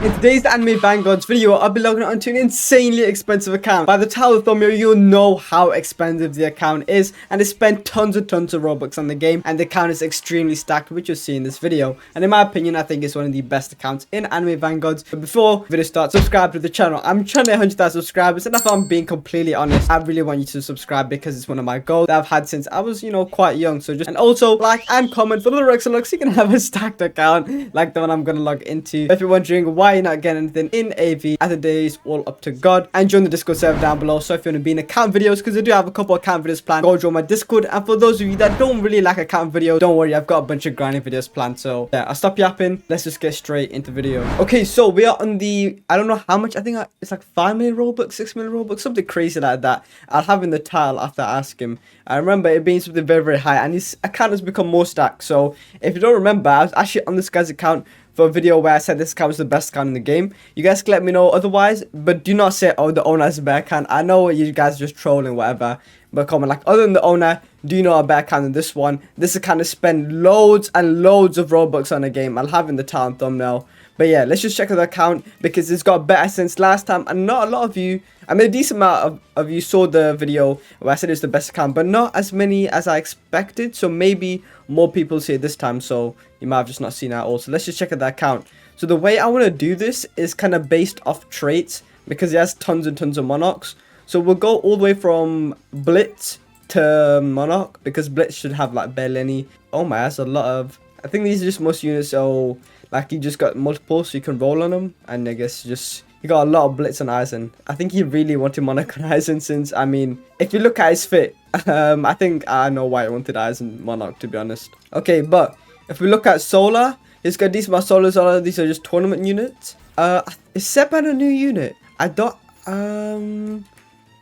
In today's Anime Vanguards video, I'll be logging onto an insanely expensive account. By the title of the thumbnail, you'll know how expensive the account is, and I spent tons and tons of Robux on the game, and the account is extremely stacked, which you'll see in this video. And in my opinion, I think it's one of the best accounts in Anime Vanguards. But before the video starts, subscribe to the channel. I'm trying to hit 100,000 subscribers, and if I'm being completely honest, I really want you to subscribe because it's one of my goals that I've had since I was, quite young. So and also like and comment for the Roblox Socials so you can have a stacked account like the one I'm gonna log into. If you're wondering why you're not getting anything in AV, as the day is all up to God, and join the Discord server down below. So if you want to be in account videos, because I do have a couple of account videos planned, go join my Discord. And for those of you that don't really like account videos, don't worry, I've got a bunch of grinding videos planned. So yeah, I'll stop yapping, let's just get straight into video. Okay, so we are on the, I don't know how much, I think it's like 5 million Robux, 6 million Robux, something crazy like that. I'll have in the title after I ask him. I remember it being something very, very high, and his account has become more stacked. So if you don't remember, I was actually on this guy's account for a video where I said this account was the best account in the game. You guys can let me know otherwise, but do not say, oh, the owner has a better account. I know you guys are just trolling, whatever, but comment like, other than the owner, do you know a better account than this one? This account has spent loads and loads of Robux on a game. I'll have in the title and thumbnail. But yeah, let's just check the account because it's got better since last time, and not a lot of you, I mean a decent amount of you saw the video where I said it's the best account, but not as many as I expected. So maybe more people see it this time, so you might have just not seen it at all. So let's just check out the account. So the way I want to do this is kind of based off traits because it has tons and tons of Monarchs. So we'll go all the way from Blitz to Monarch because Blitz should have like barely any. Oh my, that's a lot of, I think these are just most units, so like you just got multiple so you can roll on them, and I guess just you got a lot of Blitz on Eisen. I think he really wanted Monarch on Eisen since, I mean, if you look at his fit, I think I know why he wanted Eisen Monarch, to be honest. Okay, but if we look at Solar, he's got these my Solar, these are just tournament units. Is Seban a new unit? I don't,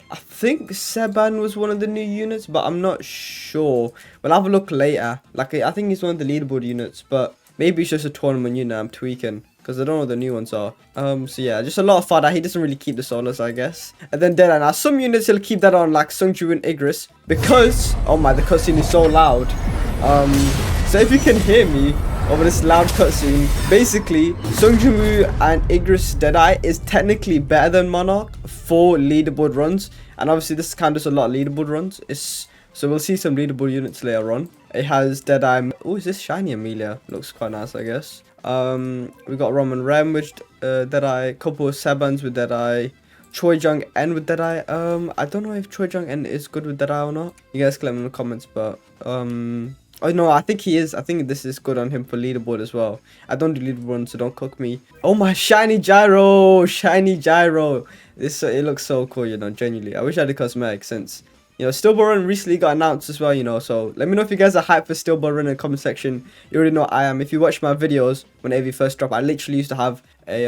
I think Seban was one of the new units, but I'm not sure. We'll have a look later. Like, I think he's one of the leaderboard units, but maybe it's just a tournament unit I'm tweaking because I don't know what the new ones are. So yeah, just a lot of fodder. He doesn't really keep the Solars, I guess. And then Deadeye. Now, some units he'll keep that on, like Jinwu and Igris, because, oh my, the cutscene is so loud. So if you can hear me over this loud cutscene, basically, Jinwu and Igris Deadeye is technically better than Monarch for leaderboard runs. And obviously, this kind of does a lot of leaderboard runs. So we'll see some leaderboard units later on. It has Deadeye. Oh, is this shiny Amelia? Looks quite nice, I guess. We got Rom and Rem with Deadeye. Couple of Sebans with Deadeye. Choi Jung N with Deadeye. I don't know if Choi Jung N is good with Deadeye or not. You guys can let me in the comments, but oh no, I think he is. I think this is good on him for leaderboard as well. I don't do leaderboard runs, so don't cook me. Oh my, shiny gyro, shiny gyro. This it looks so cool, genuinely. I wish I had a cosmetic since, Stillborn Run recently got announced as well, so let me know if you guys are hyped for Stillborn Run in the comment section. You already know I am. If you watch my videos when AV first dropped, I literally used to have a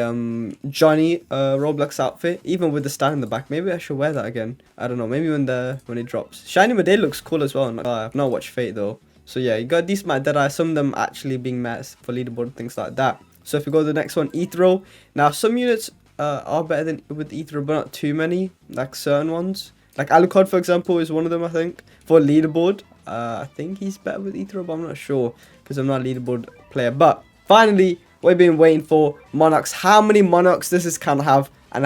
Johnny Roblox outfit, even with the stand in the back. Maybe I should wear that again. I don't know, maybe when it drops. Shiny Medei looks cool as well. I've not watched Fate though. So yeah, you got these Matt Deadeye, some of them actually being met for leaderboard, things like that. So if we go to the next one, Ethro. Now some units are better than with Ethro, but not too many, like certain ones. Like Alucard, for example, is one of them, I think, for leaderboard. I think he's better with Ethro, but I'm not sure because I'm not a leaderboard player. But finally, we've been waiting for Monarchs. How many Monarchs does this can have, and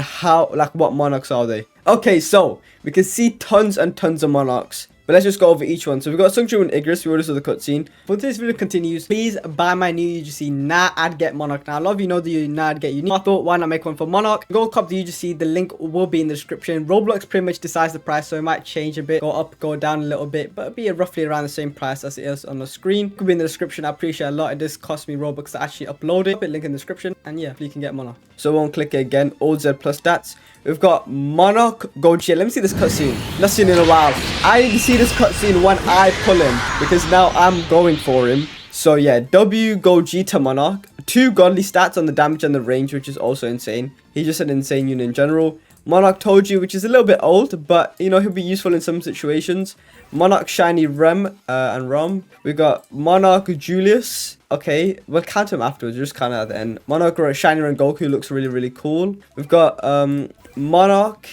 what Monarchs are they? Okay, so we can see tons and tons of Monarchs. But let's just go over each one. So we've got Jinwu and Igris. We already saw the cutscene. Before this video continues, please buy my new UGC. Nah, I'd get Monarch. Now, a lot of you know the Nah, I'd get unique. I thought, why not make one for Monarch? Go cop the UGC. The link will be in the description. Roblox pretty much decides the price, so it might change a bit. Go up, go down a little bit. But it'll be roughly around the same price as it is on the screen. Could be in the description. I appreciate a lot. It does cost me Robux to actually upload it. Link in the description. And yeah, you can get Monarch. So we won't click it again. All Z plus stats. We've got Monarch Goji. Let me see this cutscene. Not seen it in a while. I didn't see this cutscene when I pull him because now I'm going for him. So yeah, W Goji to Monarch. 2 godly stats on the damage and the range, which is also insane. He's just an insane unit in general. Monarch Toji, which is a little bit old, but he'll be useful in some situations. Monarch Shiny Rem and Rom. We got Monarch Julius. Okay, we'll count him afterwards, just kind of at the end. Monarch Shiny Rem Goku looks really, really cool. We've got Monarch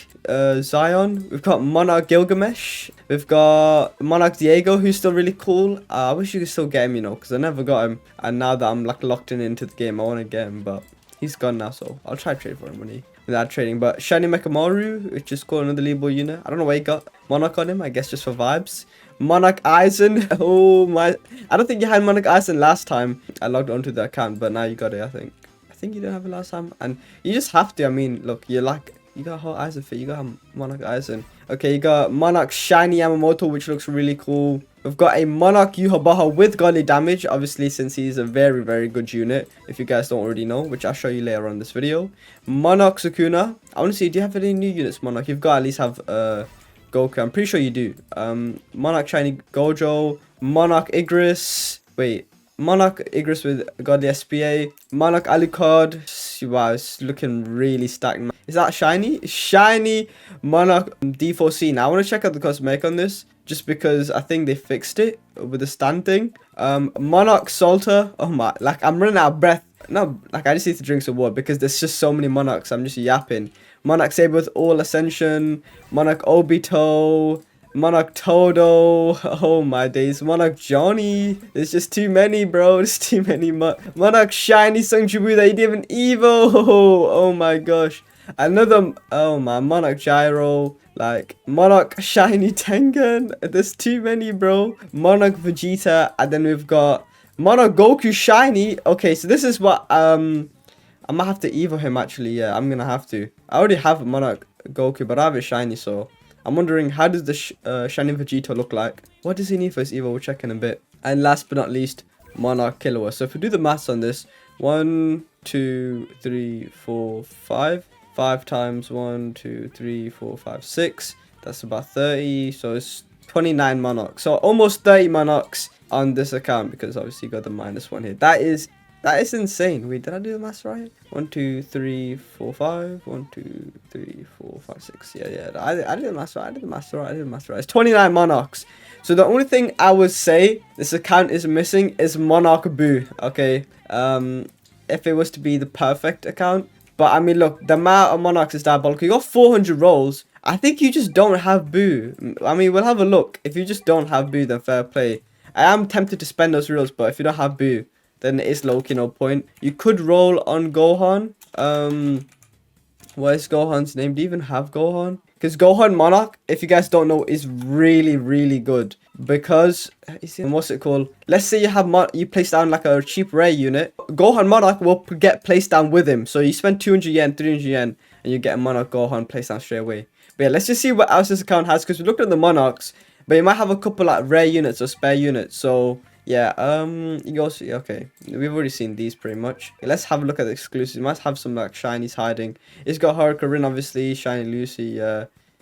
Zion. We've got Monarch Gilgamesh. We've got Monarch Diego, who's still really cool. I wish you could still get him, because I never got him. And now that I'm locked into the game, I want to get him, but he's gone now, so I'll try to trade for him when he without trading. But Shiny Mekamaru, which is called another leaderboard unit. I don't know why he got Monarch on him. I guess just for vibes. Monarch Eisen. Oh my! I don't think you had Monarch Eisen last time I logged onto the account, but now you got it. I think you didn't have it last time, and you just have to. I mean, look, you're like. You got a whole Eisen fit. You got a Monarch Eisen. Okay, you got Monarch Shiny Yamamoto, which looks really cool. We've got a Monarch Yuhabaha with godly damage, obviously, since he's a very, very good unit, if you guys don't already know, which I'll show you later on in this video. Monarch Sukuna. I want to see, do you have any new units, Monarch? You've got to at least have Goku. I'm pretty sure you do. Monarch Shiny Gojo. Monarch Igris. Wait. Monarch Igris with godly SPA. Monarch Alucard. Wow, it's looking really stacked. Is that shiny? Shiny Monarch D4C. Now I want to check out the cosmetic on this, just because I think they fixed it with the stand thing. Monarch Salter. Oh my, like I'm running out of breath. No, like I just need to drink some water because there's just so many Monarchs. I'm just yapping. Monarch Saber with all Ascension. Monarch Obito. Monarch Todo. Oh my days. Monarch Johnny. There's just too many, bro. There's too many. Monarch Shiny Sung Jibu that he didn't even Evo. Oh my gosh. Another. Oh my. Monarch Gyro. Like Monarch Shiny Tengen. There's too many, bro. Monarch Vegeta. And then we've got Monarch Goku Shiny. Okay, so this is what I might have to Evo him actually. Yeah, I'm gonna have to. I already have Monarch Goku, but I have it shiny, so I'm wondering, how does the Shiny Vegeta look like? What does he need for his Evo? We'll check in a bit. And last but not least, Monarch Killua. So if we do the maths on this, 1, 2, 3, 4, 5. 5 times 1, 2, 3, 4, 5, 6. That's about 30. So it's 29 Monarchs. So almost 30 Monarchs on this account, because obviously you got the -1 here. That is insane. Wait, did I do the maths right? 1, 2, 3, 4, 5. 1, 2, 3, 4, 5, 6. Yeah. I did the maths right. I did the maths right. It's 29 Monarchs. So the only thing I would say this account is missing is Monarch Boo. Okay. If it was to be the perfect account. But I mean, look, the amount of Monarchs is diabolical. You got 400 rolls. I think you just don't have Boo. I mean, we'll have a look. If you just don't have Boo, then fair play. I am tempted to spend those rolls, but if you don't have Boo, then it is low-key no point. You could roll on Gohan. What is Gohan's name? Do you even have Gohan? Because Gohan Monarch, if you guys don't know, is really, really good. Because, what's it called? Let's say you place down like a cheap rare unit. Gohan Monarch will get placed down with him. So you spend 200 yen, 300 yen, and you get a Monarch Gohan placed down straight away. But yeah, let's just see what else this account has. Because we looked at the Monarchs, but you might have a couple like rare units or spare units. So yeah, you go see. Okay, we've already seen these pretty much. Let's have a look at the exclusives. You might have some like shinies hiding. It's got Hurricane, obviously, Shiny Lucy,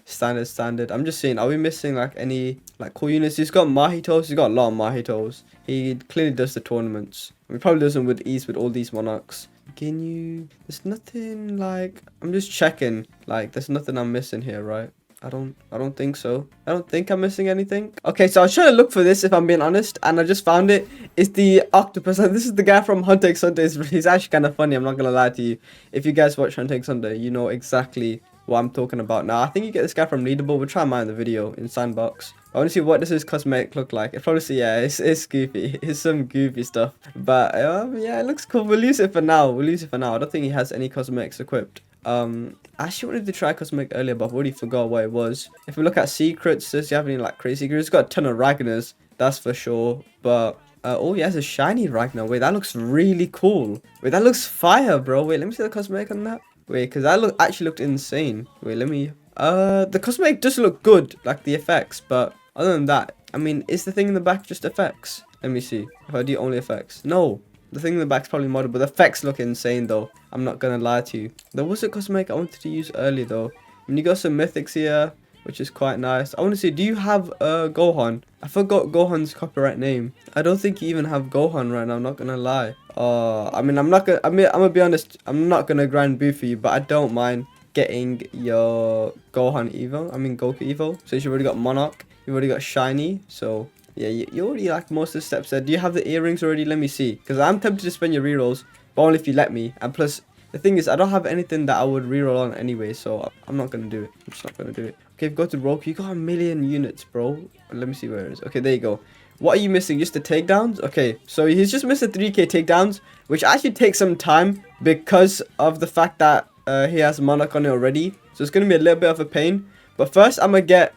standard. I'm just saying, are we missing like any like cool units? He's got Mahitos. He's got a lot of Mahitos. He clearly does the tournaments. He probably does them with ease with all these Monarchs. Ginyu. There's nothing like. I'm just checking. Like, there's nothing I'm missing here, right? I don't think so. I don't think I'm missing anything. Okay, so I was trying to look for this, if I'm being honest, and I just found it. It's the octopus, and this is the guy from Hunter x Hunter. He's actually kind of funny, I'm not gonna lie to you. If you guys watch Hunter x Hunter, you know exactly what I'm talking about. Now, I think you get this guy from Leaderboard. We'll try and mine the video in Sandbox. I want to see what does his cosmetic look like. It probably see, yeah, it's goofy. It's some goofy stuff. But yeah, it looks cool. We'll use it for now. I don't think he has any cosmetics equipped. I actually wanted to try cosmetic earlier, but I've already forgot what it was. If we look at secrets, does he have any like crazy secrets? He's got a ton of Ragnars, that's for sure. But oh, he has a shiny Ragnar. Wait, that looks really cool. Wait, that looks fire, bro. Wait, let me see the cosmetic on that. Wait, because that actually looked insane. Wait, let me. The cosmetic does look good, like the effects, but other than that, I mean, is the thing in the back just effects? Let me see. If I do only effects, no. The thing in the back's probably modded, but the effects look insane though. I'm not gonna lie to you. There was a cosmetic I wanted to use earlier though. I mean, you got some mythics here, which is quite nice. I want to see, do you have Gohan? I forgot Gohan's copyright name. I don't think you even have Gohan right now, I'm not gonna lie. I mean, I'm gonna be honest, I'm not gonna grind Boo for you, but I don't mind getting your Gohan Evo. I mean, Goku Evo. So you've already got Monarch, you've already got Shiny, so yeah, you already like most of the steps there. Do you have the earrings already? Let me see. Because I'm tempted to spend your rerolls, but only if you let me. And plus, the thing is, I don't have anything that I would reroll on anyway, so I'm not going to do it. I'm just not going to do it. Okay, go to Roku. You got 1,000,000 units, bro. Let me see where it is. Okay, there you go. What are you missing? Just the takedowns? Okay, so he's just missing 3k takedowns, which actually takes some time because of the fact that he has Monarch on it already. So it's going to be a little bit of a pain. But first, I'm going to get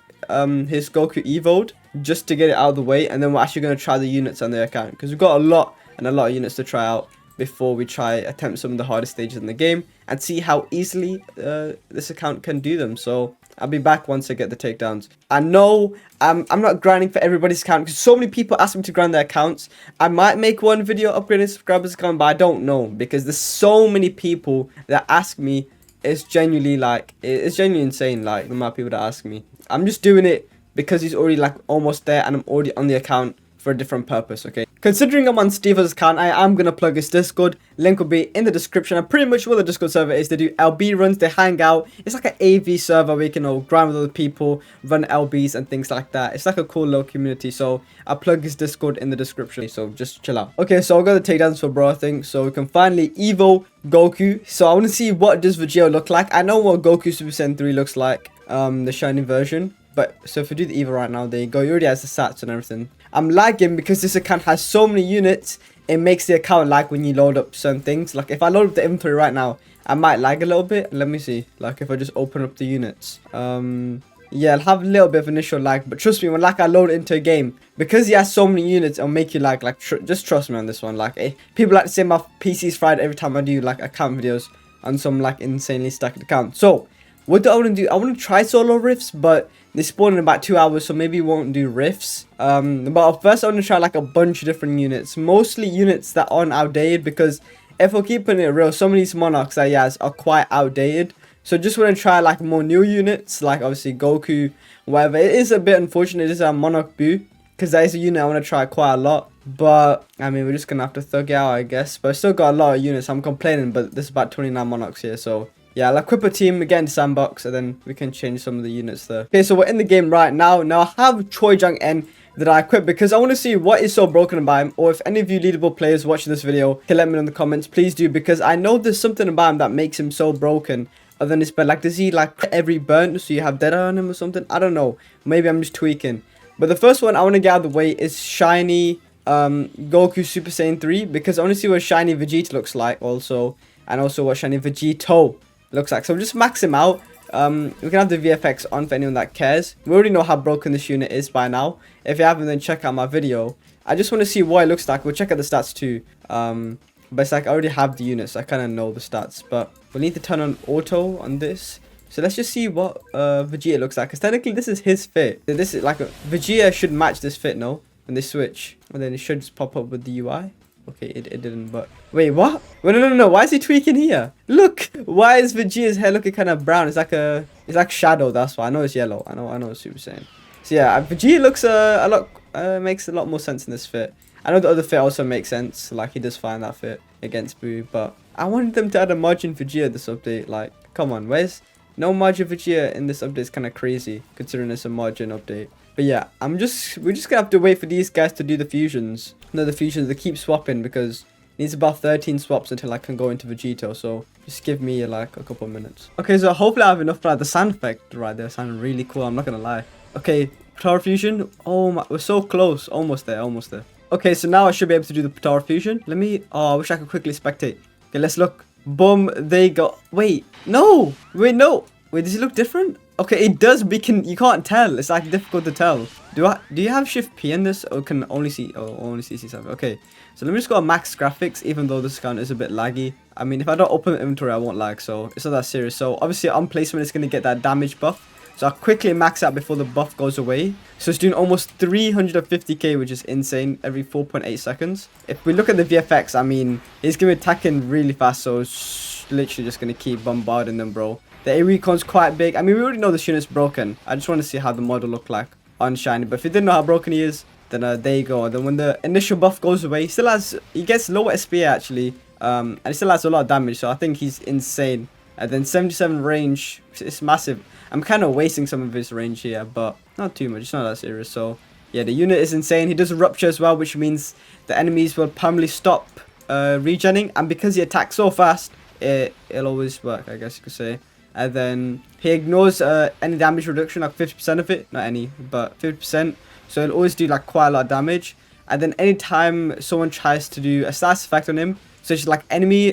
his Goku Evo'd just to get it out of the way. And then we're actually going to try the units on the account, because we've got a lot of units to try out before we try attempt some of the hardest stages in the game and see how easily this account can do them. So I'll be back once I get the takedowns. I know I'm not grinding for everybody's account because so many people ask me to grind their accounts. I might make one video upgrading subscribers account, but I don't know, because there's so many people that ask me. It's genuinely insane, like the amount of people that ask me. I'm just doing it because he's already like almost there and I'm already on the account for a different purpose, okay? Considering I'm on Steve's account, I am going to plug his Discord. Link will be in the description. And pretty much what the Discord server is, they do LB runs, they hang out. It's like an AV server where you can grind with other people, run LBs and things like that. It's like a cool little community. So I'll plug his Discord in the description. So just chill out. Okay, so I'll go the takedowns for bro, I think. So we can finally Evo Goku. So I want to see what does Vegeta look like. I know what Goku Super Saiyan 3 looks like, the shiny version. But so if we do the Evo right now, there you go. He already has the stats and everything. I'm lagging because this account has so many units. It makes the account lag when you load up certain things. Like if I load up the inventory right now, I might lag a little bit. Let me see. Like if I just open up the units. Yeah, I'll have a little bit of initial lag. But trust me, when like I load it into a game, because he has so many units, it'll make you lag. Like just trust me on this one. Like people like to say my PC's fried every time I do like account videos on some like insanely stacked account. So what do I want to do? I want to try solo rifts, but they spawn in about 2 hours, so maybe we won't do rifts. But first I want to try like a bunch of different units, mostly units that aren't outdated, because if we're keeping it real, some of these monarchs that he has are quite outdated. So just want to try like more new units, like obviously Goku, whatever. It is a bit unfortunate this is a Monarch Boo, because that is a unit I want to try quite a lot. But I mean, we're just gonna have to thug it out, I guess. But I still got a lot of units. I'm complaining, but there's about 29 monarchs here, so yeah, I'll equip a team, again sandbox, and then we can change some of the units there. Okay, so we're in the game right now. Now I have Choi Jung N that I equip because I want to see what is so broken about him, or if any of you leaderboard players watching this video can let me know in the comments, please do, because I know there's something about him that makes him so broken other than his bed. Like, does he like every burn so you have dead on him or something? I don't know. Maybe I'm just tweaking. But the first one I want to get out of the way is shiny Goku Super Saiyan 3, because I want to see what shiny Vegeta looks like also, and also what shiny Vegito looks like. So just max him out. We can have the VFX on for anyone that cares. We already know how broken this unit is by now. If you haven't, then check out my video. I just want to see what it looks like. We'll check out the stats too. But it's like I already have the units, so I kind of know the stats. But we'll need to turn on auto on this. So let's just see what Vegeta looks like, because technically this is his fit. This is like Vegeta should match this fit, no? When they switch, and then it should just pop up with the UI. Okay, it didn't, but wait, what? Wait, no, why is he tweaking here? Look, why is Vegeta's hair looking kind of brown? It's like shadow. That's why I know it's yellow. I know it's Super Saiyan. So yeah, Vegeta looks a lot makes a lot more sense in this fit. I know the other fit also makes sense, like he does find that fit against Boo, but I wanted them to add a margin Vegeta this update. Like, come on, where's no margin Vegeta in this update? Is kind of crazy considering it's a margin update. But yeah, we're just gonna have to wait for these guys to do the fusions. No, the fusions, they keep swapping because it needs about 13 swaps until I can go into Vegito. So just give me like a couple of minutes. Okay, so hopefully I have enough for the sound effect right there. Sounding really cool, I'm not gonna lie. Okay, Power Fusion. Oh my, we're so close. Almost there, almost there. Okay, so now I should be able to do the Power Fusion. Let me, oh, I wish I could quickly spectate. Okay, let's look. Boom, there you go. Wait, no. Wait, no. Wait, does it look different? Okay, it does, but you can't tell. It's like difficult to tell. Do you have Shift P in this, or can only see C7? Okay, so let me just go on max graphics, even though this account is a bit laggy. I mean, if I don't open the inventory, I won't lag, so it's not that serious. So obviously on placement, it's gonna get that damage buff. So I'll quickly max out before the buff goes away. So it's doing almost 350k, which is insane, every 4.8 seconds. If we look at the VFX, I mean, it's gonna be attacking really fast, so it's literally just gonna keep bombarding them, bro. The A recon's quite big. I mean, we already know this unit's broken. I just want to see how the model look like on shiny. But if you didn't know how broken he is, then there you go. And then when the initial buff goes away, he gets lower SPA actually, and he still has a lot of damage. So I think he's insane. And then 77 range, it's massive. I'm kind of wasting some of his range here, but not too much. It's not that serious. So yeah, the unit is insane. He does a rupture as well, which means the enemies will permanently stop regenning. And because he attacks so fast, it'll always work, I guess you could say. And then he ignores any damage reduction, like 50% of it. Not any, but 50%. so he'll always do like quite a lot of damage. And then anytime someone tries to do a status effect on him, so it's like enemy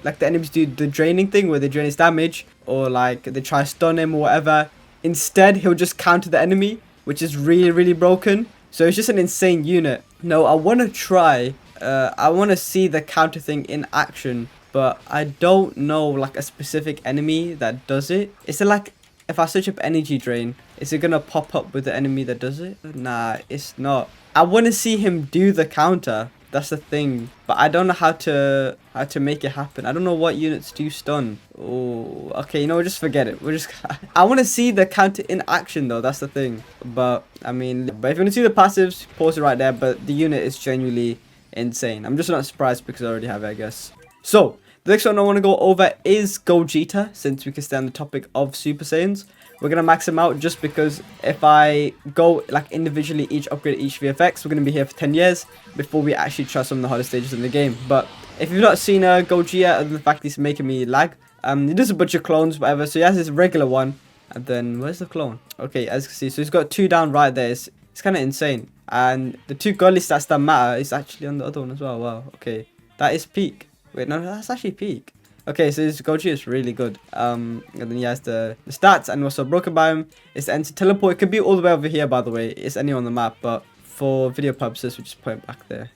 like the enemies do the draining thing where they drain his damage, or like they try to stun him or whatever, instead he'll just counter the enemy, which is really broken. So it's just an insane unit. No, I want to try, I want to see the counter thing in action, but I don't know like a specific enemy that does it. Is it like, if I search up energy drain, is it gonna pop up with the enemy that does it? Nah, it's not. I want to see him do the counter. That's the thing, but I don't know how to make it happen. I don't know what units do stun. Oh, okay, you know, just forget it. We're just I want to see the counter in action though. That's the thing. But I mean, but if you want to see the passives, pause it right there. But the unit is genuinely insane. I'm just not surprised because I already have it, I guess. So the next one I want to go over is Gogeta, since we can stay on the topic of Super Saiyans. We're going to max him out just because if I go like individually upgrade each VFX, we're going to be here for 10 years before we actually try some of the hardest stages in the game. But if you've not seen Gogeta, other than the fact he's making me lag, he does a bunch of clones, whatever. So he has his regular one, and then where's the clone? Okay, as you can see, so he's got 2 down right there. It's kind of insane. And the 2 godly stats that matter is actually on the other one as well. Wow, okay. That is peak. Wait, no, that's actually peak. Okay, so this Goku is really good. And then he has the stats, and also broken by him. It's the enter teleport. It could be all the way over here, by the way. It's anywhere on the map, but for video purposes, we just put it back there.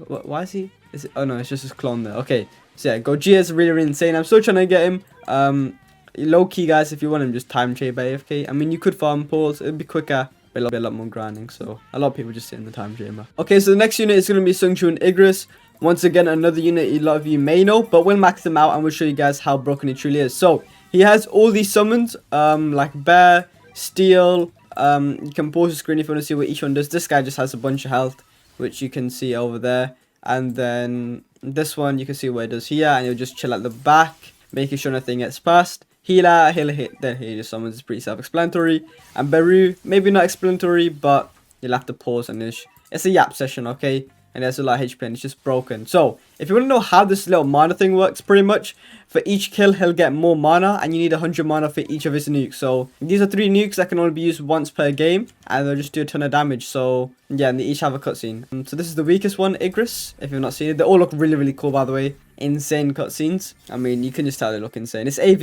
Why is he? Is it? Oh no, it's just his clone there. Okay, so yeah, Gogeta is really insane. I'm still trying to get him. Low key, guys, if you want him, just time trade by AFK. I mean, you could farm pulls. It'd be quicker. But it'll be a lot more grinding, so a lot of people just sit in the time chamber. Okay, so the next unit is going to be Sung Chu and Igris. Once again, another unit a lot of you may know, but we'll max them out and we'll show you guys how broken he truly is. So he has all these summons, like Bear, Steel. You can pause the screen if you want to see what each one does. This guy just has a bunch of health, which you can see over there. And then this one, you can see what it does here, and he'll just chill at the back, making sure nothing gets past. Healer, he'll hit, then he just summons. It's pretty self-explanatory. And Beru, maybe not explanatory, but you'll have to pause and it's a yap session, okay? And there's a lot of HP and it's just broken. So if you want to know how this little mana thing works, pretty much for each kill he'll get more mana, and you need 100 mana for each of his nukes. So these are 3 nukes that can only be used once per game, and they'll just do a ton of damage. So yeah, and they each have a cutscene. So this is the weakest one, Igris, if you've not seen it. They all look really cool, by the way. Insane cutscenes. I mean, you can just tell they look insane. It's AV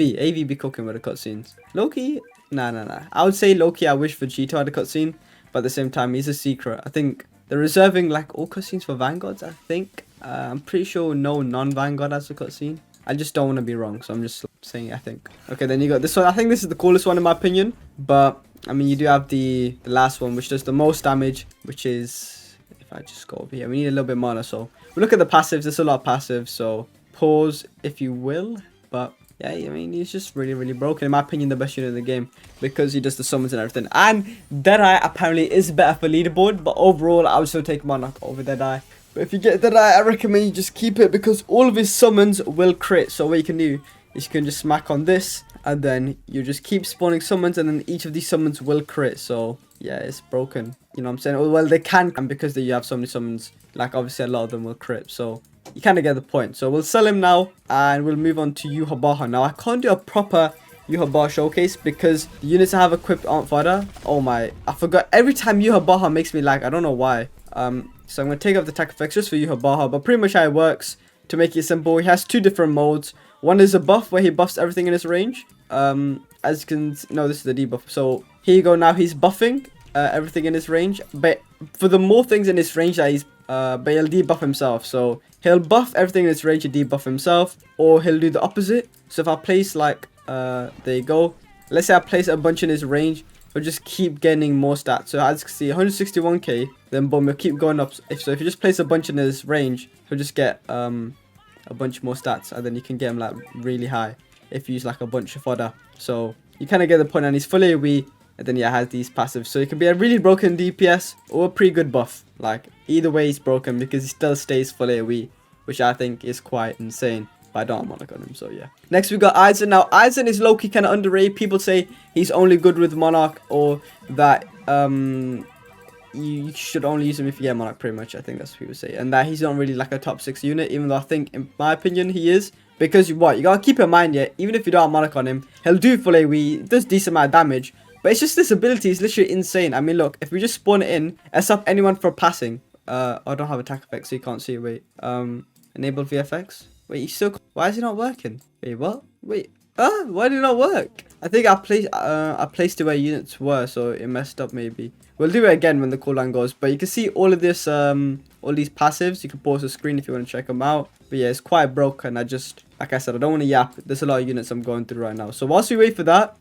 be cooking with the cutscenes. Loki, nah. I would say Loki, I wish Vegeta had a cutscene, but at the same time he's a secret. I think they're reserving like all cutscenes for Vanguards, I think. I'm pretty sure no non-Vanguard has a cutscene. I just don't want to be wrong, so I'm just saying I think. Okay, then you got this one. I think this is the coolest one in my opinion. But, I mean, you do have the last one, which does the most damage, which is, if I just go over here, we need a little bit more. So, we look at the passives. There's a lot of passives, so pause if you will. But, yeah, I mean, he's just really broken. In my opinion, the best unit in the game, because he does the summons and everything. And Deadeye apparently is better for leaderboard, but overall, I would still take Monarch over Deadeye. But if you get Deadeye, I recommend you just keep it, because all of his summons will crit. So what you can do is you can just smack on this, and then you just keep spawning summons, and then each of these summons will crit. So yeah, it's broken. You know what I'm saying? Well, they can, and because you have so many summons, like obviously a lot of them will crit. So you kind of get the point. So we'll sell him now, and we'll move on to Yuhabaha. Now I can't do a proper Yuhabaha showcase because the units I have equipped aren't fodder. Oh my, I forgot. Every time Yuhabaha makes me lag. I don't know why. So I'm going to take off the attack effects just for Yuhabaha, but pretty much how it works, to make it simple, he has 2 different modes. One is a buff where he buffs everything in his range. As you can no, this is the debuff. So here you go. Now he's buffing everything in his range, but for the more things in his range that he's but he'll debuff himself. So he'll buff everything in his range and debuff himself, or he'll do the opposite. So if I place like there you go, let's say I place a bunch in his range, he'll just keep getting more stats. So as you can see, 161k, then boom, he'll keep going up. If you just place a bunch in his range, he'll just get a bunch more stats, and then you can get him like really high if you use like a bunch of fodder. So you kind of get the point, and he's fully AoE, and then yeah, has these passives. So it can be a really broken DPS or a pretty good buff. Like either way, he's broken because he still stays fully AoE, which I think is quite insane. But I don't have Monarch on him, so yeah. Next we got Aizen. Now Aizen is low-key kind of underrated. People say he's only good with Monarch, or that you should only use him if you get Monarch, pretty much. I think that's what people say. And that he's not really like a top 6 unit, even though I think, in my opinion, he is. Because you gotta keep in mind, yeah, even if you don't have Monarch on him, he'll do full AoE, does decent amount of damage, But it's just this ability is literally insane. I mean, look, if we just spawn it in, it stop anyone from passing. I don't have attack effects, so you can't see it. Wait, enable VFX. Wait, you still? Why is it not working? Wait, what? Wait, why did it not work? I think I placed it where units were, so it messed up maybe. We'll do it again when the cooldown goes. But you can see all of this, all these passives. You can pause the screen if you want to check them out. But yeah, it's quite broken. Like I said, I don't want to yap. There's a lot of units I'm going through right now. So whilst we wait for that,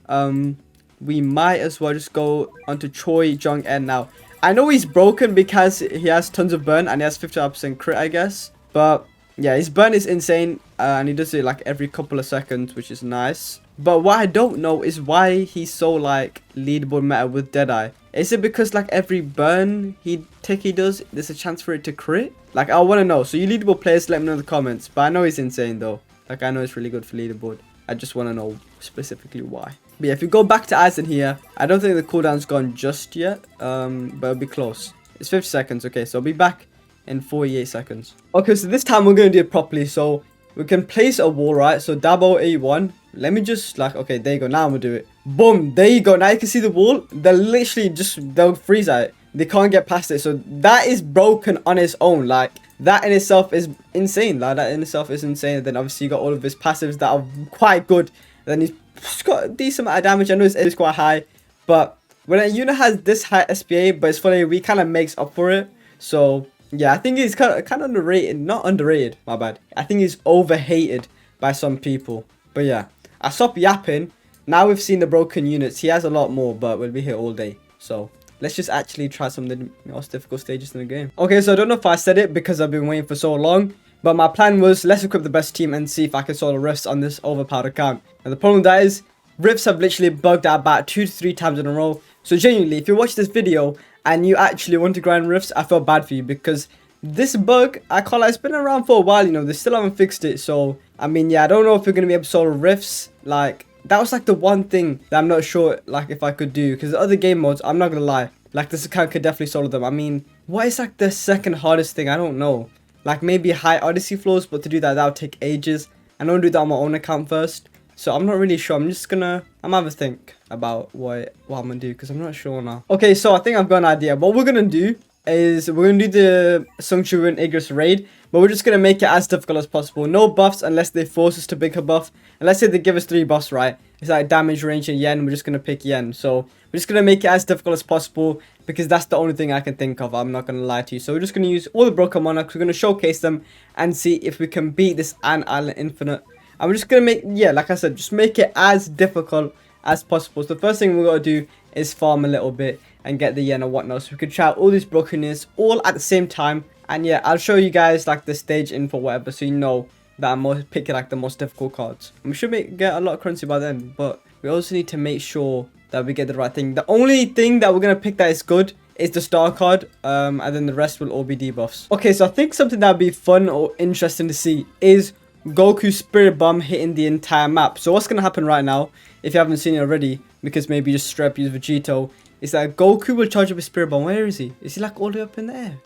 we might as well just go onto Choi Jong-en now. I know he's broken because he has tons of burn and he has 55% crit, I guess. But yeah, his burn is insane, and he does it like every couple of seconds, which is nice. But what I don't know is why he's so like leaderboard meta with Deadeye. Is it because like every burn he does, there's a chance for it to crit? Like, I want to know. So you leaderboard players, let me know in the comments. But I know he's insane though. Like, I know it's really good for leaderboard. I just want to know specifically why. But yeah, if you go back to Aizen here, I don't think the cooldown's gone just yet. But it'll be close. It's 50 seconds. Okay, so I'll be back in 48 seconds. Okay, so this time we're going to do it properly. So we can place a wall, right? So Dabo A1. Let me just like, okay, there you go. Now I'm going to do it. Boom, there you go. Now you can see the wall. They're literally they'll freeze at it. They can't get past it. So that is broken on its own. Like, that in itself is insane. Like, that in itself is insane. And then obviously you got all of his passives that are quite good. And then he's got a decent amount of damage. I know it's quite high. But when a unit has this high SPA, but it's funny, we kind of makes up for it. So yeah, I think he's kind of underrated. Not underrated, my bad. I think he's overhated by some people. But yeah, I stopped yapping. Now we've seen the broken units. He has a lot more, but we'll be here all day. So let's just actually try some of the most difficult stages in the game. Okay, so I don't know if I said it because I've been waiting for so long. But my plan was, let's equip the best team and see if I can solve rifts on this overpowered account. And the problem with that is, rifts have literally bugged out about 2 to 3 times in a row. So genuinely, if you watch this video and you actually want to grind rifts, I feel bad for you. Because this bug, I call it, it's been around for a while, you know. They still haven't fixed it. So, I mean, yeah, I don't know if we're going to be able to solve rifts. Like, that was like the one thing that I'm not sure like if I could do. Because the other game modes, I'm not going to lie, like this account could definitely solve them. I mean, what is like the second hardest thing? I don't know. Like maybe high Odyssey floors, but to do that, that would take ages. I'm going to do that on my own account first. So I'm not really sure. I'm gonna have a think about what I'm going to do, because I'm not sure now. Okay, so I think I've got an idea. What we're going to do is we're going to do the Sungchu and Igris raid. But we're just going to make it as difficult as possible. No buffs unless they force us to pick a buff. And let's say they give us 3 buffs, right? It's like damage, range, and yen. We're just going to pick yen. So we're just going to make it as difficult as possible, because that's the only thing I can think of. I'm not going to lie to you. So we're just going to use all the broken monarchs. We're going to showcase them and see if we can beat this Ant Island Infinite. And we're just going to make, yeah, like I said, just make it as difficult as possible. So the first thing we're going to do is farm a little bit and get the yen and whatnot. So we could try out all these brokenness all at the same time. And yeah, I'll show you guys like the stage info, whatever, so you know that I'm picking like the most difficult cards. And we should get a lot of currency by then, but we also need to make sure that we get the right thing. The only thing that we're going to pick that is good is the star card, and then the rest will all be debuffs. Okay, so I think something that would be fun or interesting to see is Goku Spirit Bomb hitting the entire map. So what's going to happen right now, if you haven't seen it already, because maybe you just straight up use Vegito, is that Goku will charge up his Spirit Bomb. Where is he? Is he like all the way up in the air?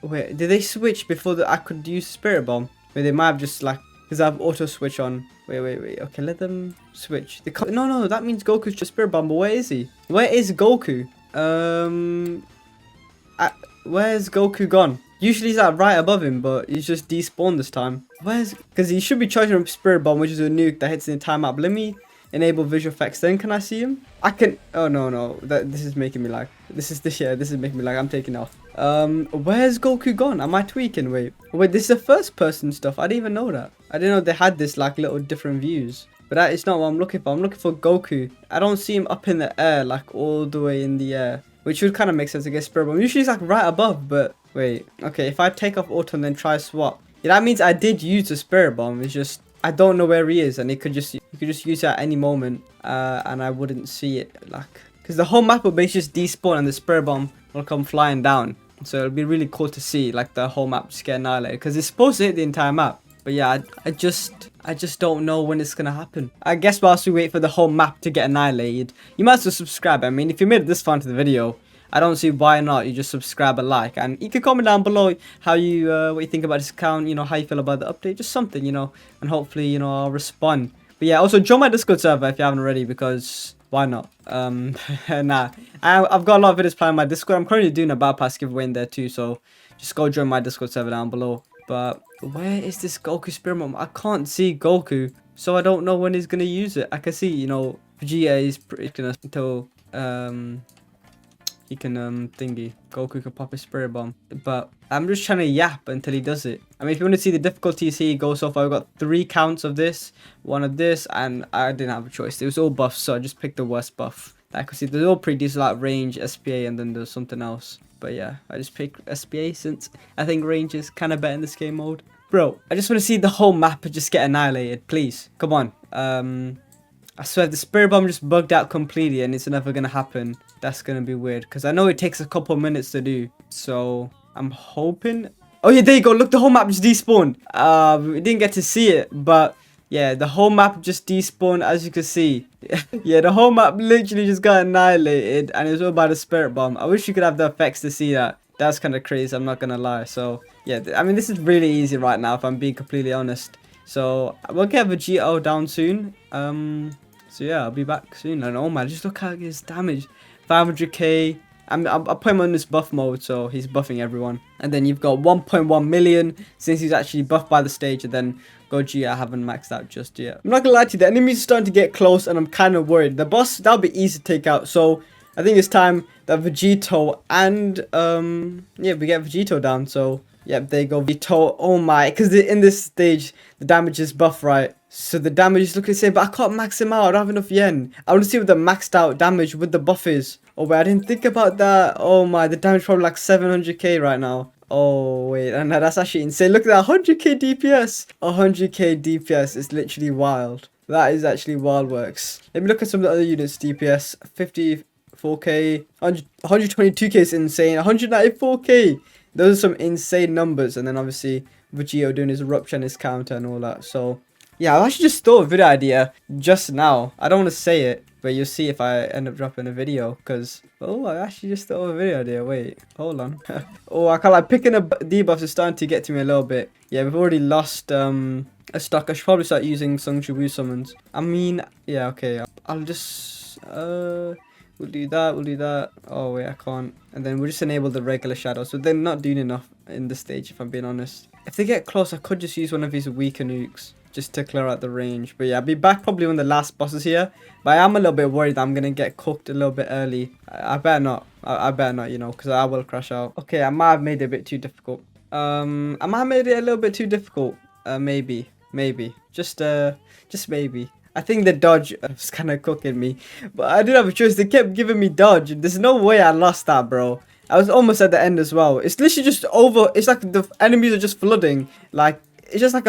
Wait, did they switch before I could use Spirit Bomb? Wait, they might have just like, because I have auto switch on. Wait, okay, let them switch. No, that means Goku's just Spirit Bomb, but where is he? Where is Goku? Where's Goku gone? Usually he's like right above him, but he's just despawned this time. Because he should be charging up Spirit Bomb, which is a nuke that hits the entire map. Let me enable visual effects, then can I see him? I can. Oh no, this is making me lag. This is making me lag. I'm taking off. Where's Goku gone? Am I tweaking? Wait, this is the first person stuff. I didn't even know that. I didn't know they had this like little different views. But that is not what I'm looking for. I'm looking for Goku. I don't see him up in the air, like all the way in the air, which would kind of make sense to get Spirit Bomb. Usually he's like right above, but wait. Okay, if I take off auto and then try swap, yeah, that means I did use the Spirit Bomb. It's just I don't know where he is, and you could just use it at any moment, and I wouldn't see it, like, because the whole map will basically just despawn and the Spirit Bomb will come flying down. So it'll be really cool to see like the whole map just get annihilated, because it's supposed to hit the entire map. But yeah, I just don't know when it's gonna happen. I guess whilst we wait for the whole map to get annihilated, you might as well subscribe. I mean, if you made it this far into the video, I don't see why not. You just subscribe and like, and you can comment down below how you what you think about this account, you know, how you feel about the update, just something, you know, and hopefully, you know, I'll respond. But yeah, also join my Discord server if you haven't already, because Why not? Nah. I've got a lot of videos planned on my Discord. I'm currently doing a battle pass giveaway in there too, so just go join my Discord server down below. But where is this Goku Spirit Bomb? I can't see Goku, so I don't know when he's gonna use it. I can see, you know, Vegeta is pretty gonna until he can thingy. Goku can pop a Spirit Bomb, but I'm just trying to yap until he does it. I mean, if you want to see the difficulties here, go so far. I've got 3 counts of this, 1 of this, and I didn't have a choice. It was all buffs, so I just picked the worst buff that I could see. They're all pretty decent, like range, SPA, and then there's something else. But yeah, I just picked SPA since I think range is kind of better in this game mode. Bro, I just want to see the whole map just get annihilated, please. Come on. I swear, if the Spirit Bomb just bugged out completely and it's never gonna happen, that's gonna be weird. Because I know it takes a couple minutes to do. So, I'm hoping... Oh yeah, there you go. Look, the whole map just despawned. We didn't get to see it, but... Yeah, the whole map just despawned, as you can see. Yeah, the whole map literally just got annihilated. And it was all by the Spirit Bomb. I wish you could have the effects to see that. That's kind of crazy, I'm not gonna lie. So, yeah, I mean, this is really easy right now, if I'm being completely honest. So, we'll get Vegeta down soon. So yeah, I'll be back soon. And oh man, just look at his damage. 500k. I'll put him on this buff mode, so he's buffing everyone. And then you've got 1.1 million since he's actually buffed by the stage. And then Gogeta I haven't maxed out just yet. I'm not gonna lie to you, the enemies are starting to get close and I'm kind of worried. The boss, that'll be easy to take out. So I think it's time that Vegito and yeah, we get Vegito down. So yep, there you go, Vegito. Oh my, because in this stage the damage is buff, right? So the damage is looking the same, but I can't max him out. I don't have enough yen. I want to see what the maxed out damage with the buff is. Oh wait, I didn't think about that. Oh my, the damage probably like 700k right now. Oh wait, and that's actually insane. Look at that, 100k DPS. 100k DPS is literally wild. That is actually wild works. Let me look at some of the other units DPS. 54k, 122k is insane. 194k. Those are some insane numbers. And then obviously Vegito doing his eruption, his counter and all that. So yeah, I actually just thought of a video idea just now. I don't want to say it, but you'll see if I end up dropping a video. Because, oh, I actually just thought of a video idea. Wait, hold on. Oh, I can't, like, picking a debuff is starting to get to me a little bit. Yeah, we've already lost a stock. I should probably start using Sung Jiwu summons. I mean, yeah, okay. I'll just, we'll do that, we'll do that. Oh, wait, I can't. And then we'll just enable the regular shadows. So they're not doing enough in this stage, if I'm being honest. If they get close, I could just use one of these weaker nukes, just to clear out the range. But yeah, I'll be back probably when the last boss is here. But I am a little bit worried that I'm going to get cooked a little bit early. I better not. I better not, you know, because I will crash out. Okay, I might have made it a bit too difficult. I might have made it a little bit too difficult. Maybe. Just maybe. I think the dodge was kind of cooking me. But I didn't have a choice. They kept giving me dodge. There's no way I lost that, bro. I was almost at the end as well. It's literally just over. It's like the enemies are just flooding. Like, it's just like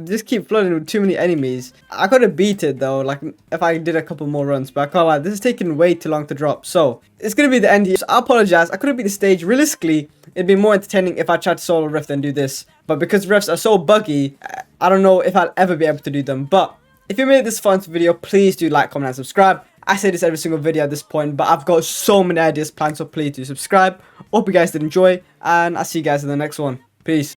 just keep flooding with too many enemies. I could have beat it though, like if I did a couple more runs, but I can't lie, this is taking way too long to drop. So it's gonna be the end here. So I apologize. I couldn't beat the stage. Realistically, it'd be more entertaining if I tried to solo rift and do this. But because rifts are so buggy, I don't know if I'll ever be able to do them. But if you made this fun video, please do like, comment, and subscribe. I say this every single video at this point, but I've got so many ideas planned, so please do subscribe. Hope you guys did enjoy, and I'll see you guys in the next one. Peace.